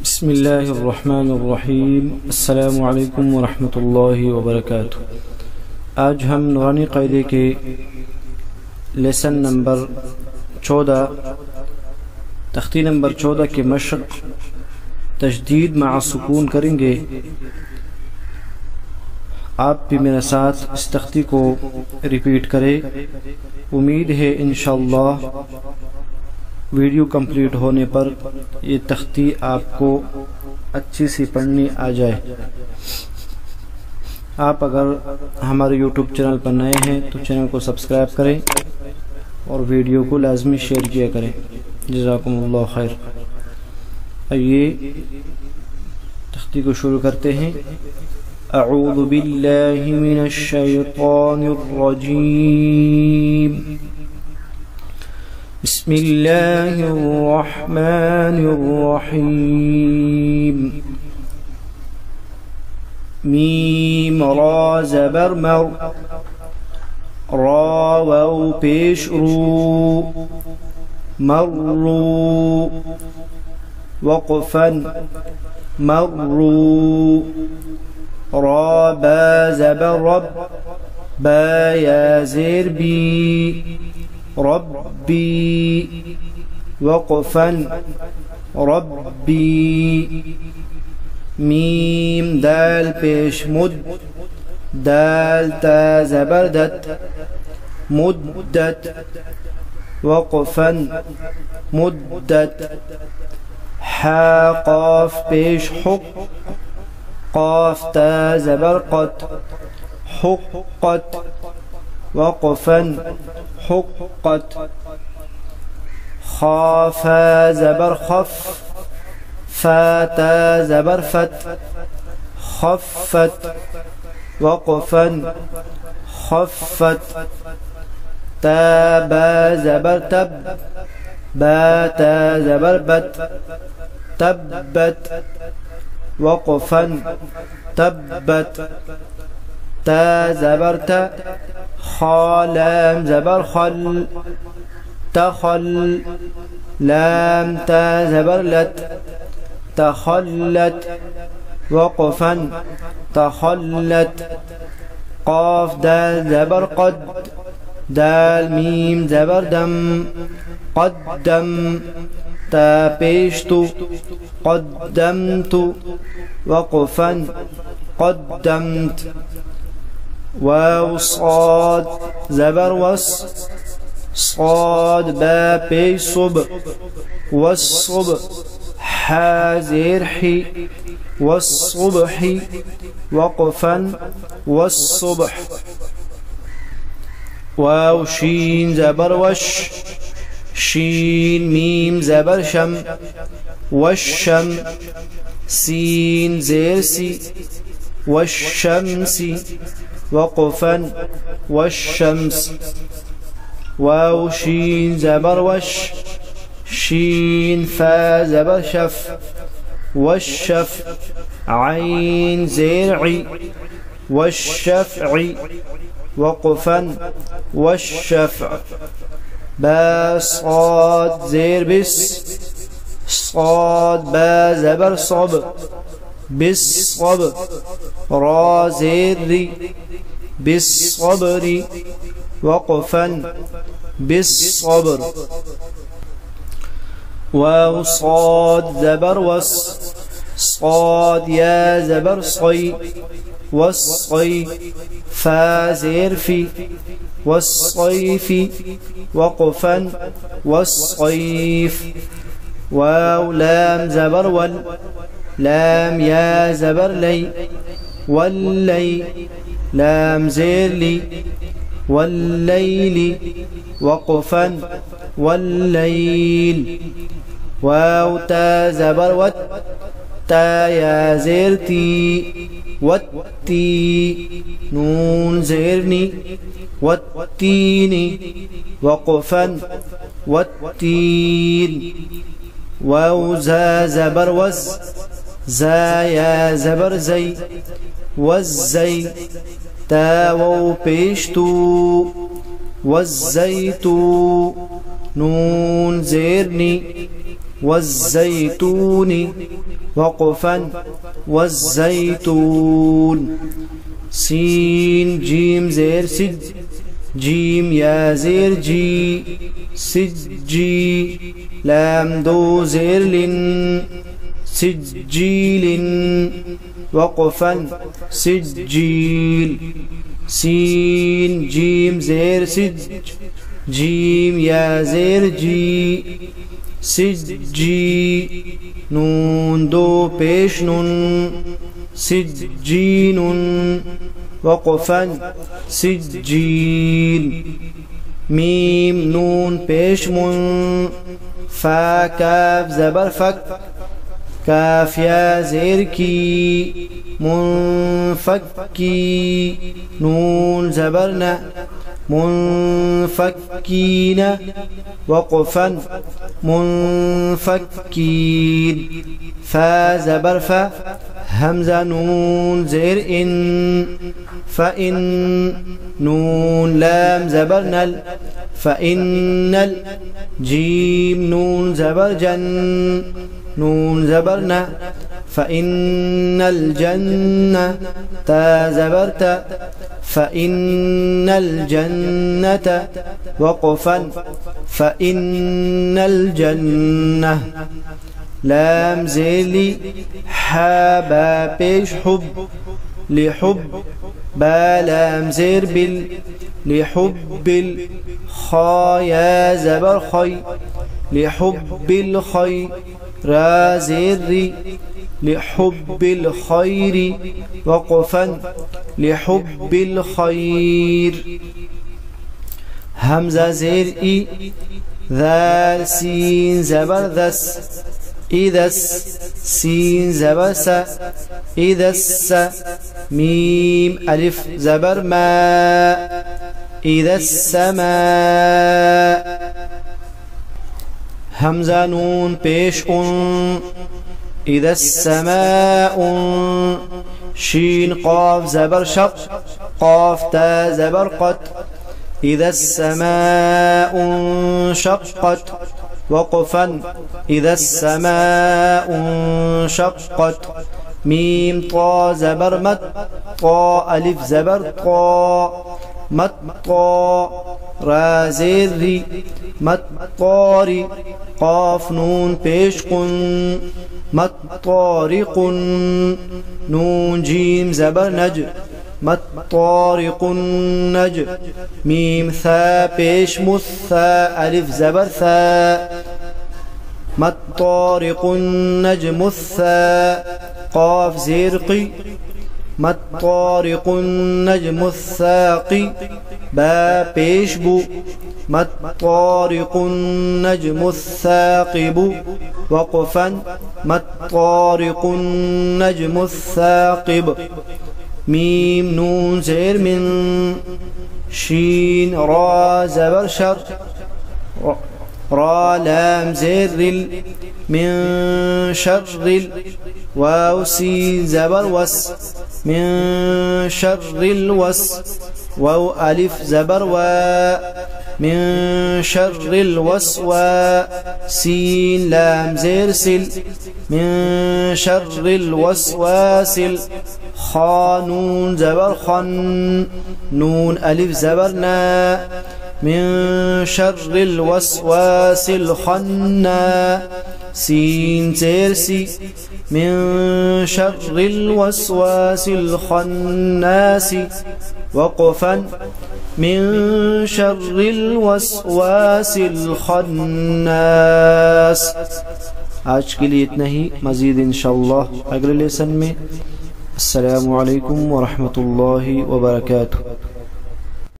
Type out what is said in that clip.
बिस्मिल्लाहिर्रहमानिर्रहीम। अस्सलामु अलैकुम वरहमतुल्लाहि वबरकातुह। आज हम नूरानी क़ायदे के लेसन नंबर 14 तख्ती नंबर 14 के मशक़ तशदीद मअ सुकून करेंगे। आप भी मेरे साथ इस तख्ती को रिपीट करें। उम्मीद है इंशाअल्लाह वीडियो कंप्लीट होने पर ये तख्ती आपको अच्छी सी पढ़नी आ जाए। आप अगर हमारे YouTube चैनल पर नए हैं तो चैनल को सब्सक्राइब करें और वीडियो को लाजमी शेयर किया करें। जज़ाकुमुल्लाह खैर। आइए तख्ती को शुरू करते हैं। अऊज़ु बिल्लाहि मिनश शैतानिर रजीम। बिस्मिल्लाहिर्रहमानिर्रहीम। मीम रा ज़बर मर, रा वाव पेश रू, मर्रू वक़फ़न मर्रू। रा बा ज़बर रब, बा या ज़ेर बी, रब्बी वक़फ़न रब्बी। मीम दाल पेश मुद, दाल ता ज़बरदत, मुद्दत वक़फ़न मुद्दत। हा क़ाफ पेश हुक, क़ाफ ता ज़बरक़त, हुक्क़त वक़फ़न हुक्क़त। खा फा ज़बर ख़फ़, फा ता ज़बर फ़त, ख़फ़्फ़त वक़फ़न ख़फ़्फ़त। ता बा ज़बर तब, बा ता ज़बर बत, तब्बत वक़फ़न तब्बत। ता ज़बर ता, खा लाम ज़बर खल, तखल, लाम ता ज़बर लत, तखल्लत वक़फ़न तखल्लत। क़ाफ दाल ज़बर क़द, दाल मीम ज़बर दम, क़द्दम ता पेश तु, क़द्दमतु वक़फ़न क़द्दमत। वाव साद ज़बर वस, साद बा पेश सुब, वस्सुब हा ज़ेर ही, वस्सुबही वक़फ़न वस्सुबह। वाव शीन ज़बर वश, शीन मीम ज़बर शम, वश्शम। सीन ज़ेर सी, वश्शमसी वक़फ़न वश्शम्स। वाव शीन ज़बर वश, शीन फा ज़बर शफ, वश्शफ। आइन ज़ेर ई, वश्शफ़ई वक़फ़न वश्शफ़। बा साद ज़ेर बिस, साद बा ज़बर सब, बिस्सब। रा ज़ेर री, बिस्सब्री वक़फ़न बिस्सब्र। वाव साद ज़बर वस, साद या ज़बर सई, वस्सई। फा ज़ेर फी, वस्सैफ़ी वक़फ़न वस्सैफ़। वाव लाम ज़बर वल, लाम या ज़बर लई, वल्लई। लाम ज़ेर ली, वल्लैली वक़फ़न वल्लैल। वाव ता ज़बर वत, ता या ज़ेर ती, वत्ती। नून ज़ेर नी, वत्तीनी वक़फ़न वत्तीन। वाव ज़ा ज़बर वज़, ज़ा या ज़बर ज़ई, वज़्ज़ई। ता वाव पेश तू, वज़्ज़ैतू। नून ज़ेर नी, वज़्ज़ैतून वक़फ़न वज़्ज़ैतून। सीन जीम ज़ेर सिज जीम या ज़ेर जी सिज्जी। लाम दो ज़ेर लिन सिज्जीलिन वक़फ़न सिज्जील। सीन जीम ज़ेर सिज जीम या ज़ेर जी सिज्जी। नून दो पेश नून सिज्जीनुन वक़फ़न सिज्जील। मीम नून पेश मुन फा काफ ज़बर फक काफ या ज़ेर की मुनफ़क्की। नून ज़बर न मुनफ़क्कीन वक़फ़न मुनफ़क्कीन। फा ज़बर फा हमज़ा नून ज़ेर इन फ़इन। नून लाम ज़बर नल फ़इन्नल। जीम नून ज़बर जन नून ज़बर न फ़इन्नल जन्नह। ता ज़बर ता फ़इन्नल जन्नत वक़फ़न फ़इन्नल जन्नह। लाम ज़ेली हा बा पेश हुब लिहुब। बा लाम ज़ेर बिल लिहुब्बिल। खा या ज़बर खै लिहुब्बिल खै। रा ज़ेर री लिहुब्बिल खैरी वक़फ़न लिहुब्बिल खैर। हमज़ा ज़ेर ई ذال सीन ज़बर दस इदस। सीन ज़बर सा इदस। मीम अलिफ ज़बर मा इदस्समा। हमज़ा नून पेश उन इदस्समाउ। शीन क़ाफ ज़बर शक़ क़ाफ ता ज़बर क़त इदस्समाउ शक़्क़त वक़फ़न इदस्समाउ शक़्क़त। मीम ता ज़बर मत ता अलिफ ज़बर ता मत ता। रा ज़ेर री मत तारी। क़ाफ नून पेश कुन मत तारिकुन। नून जीम ज़बर नज मत तारिकुन नज। मीम था पेश मुस्सा अलिफ ज़बर था मत तारिकुन नजमुस्सा। क़ाफ ज़ेर क़ी मत तारिकुन नजमुस्साक़ी। बा पेश बु मत तारिकुन नजमुस्साक़िबु वक़फ़न मत तारिकुन नजमुस्साक़िब। मीम नून ज़ेर मिन। शीन रा ज़बर शर रा लाम ज़ेर रिल मिन शर्रिल। वाव सीन ज़बर वस मिन शर्रिल वस। वाव अलिफ ज़बर वा मिन शर्रिल वस्वा। सीन लाम ज़ेर सिल मिन शर्रिल वस्वासिल। खा नून ज़बर खन नून अलिफ ज़बर ना मिन शर्रिल वस्वासिल खन्ना। सीन ज़ेर सी मिन शर्रिल वस्वासिल खन्नासी वक़फ़न मिन शर्रिल वस्वासिल खन्नास। आज के लिए इतना ही। मज़ीद इंशाअल्लाह अगले लेसन में। अस्सलामु अलैकुम व रहमतुल्लाहि व बरकातुहू।